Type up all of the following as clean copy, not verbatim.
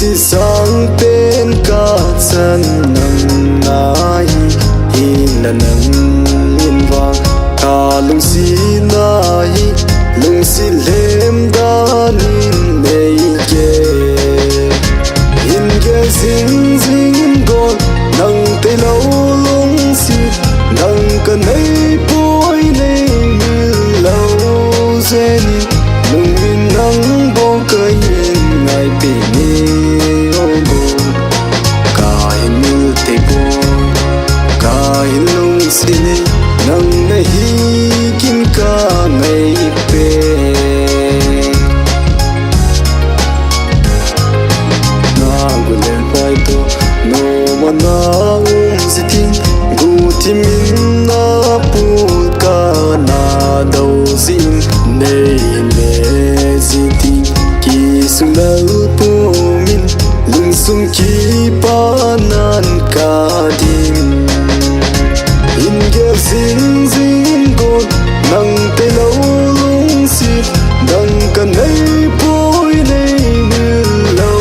si sang tên ca chân nang nai in là nang in vang ta lung si nai lung si lem dan in nei ke in ke zing zing gon nang te lo lung si nang ka nei poi nei mil lo zeni lung in nang bo ka in ngai pe ni o go ka in mil te bo ka in lung si ni nang nahi kin ka ngai pe na gule pai to no mana si tin gu ti min na pu ka na do zin nei me si tin ki sung dal pu min lung sung ki pa nan ka dim in ge zing zing gon nang te lo lung si dang ka nei poi nei mil lo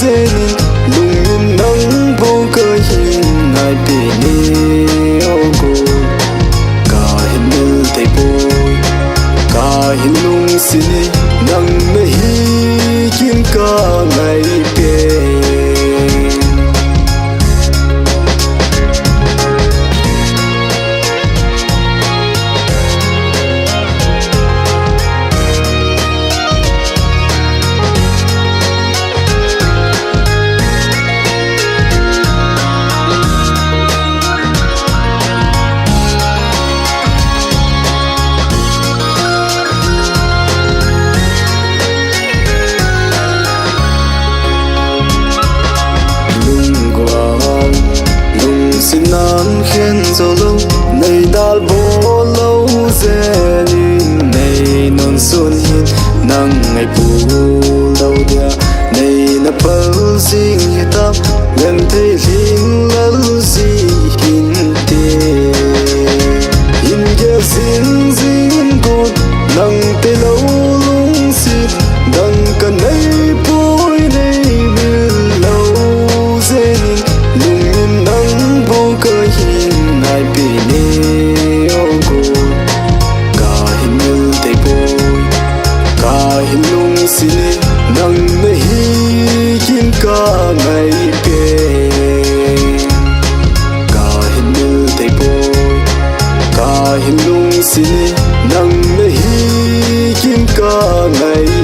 zenin lung min nang bo ka hin ngai pe ni o go ka hin mil te poi ka hin lung si ni nang nahi kin ka ngai pe nan khen zo lo nei dal bo lo zenin nei non sun hin nang ngai pu lo dia nei na pal sing hi tam ngan te hling lal si hin te in ge zing zing gon nang te lo lung si dang ka nei poi nei mil lo zenin lung in nang bo ka hin ngai pe ni o go ka hin mil te poi ka hin lung si ni nang nahi kin ka ngai pe ka hin mil te poi ka hin lung si ni nang nahi kin ka ngai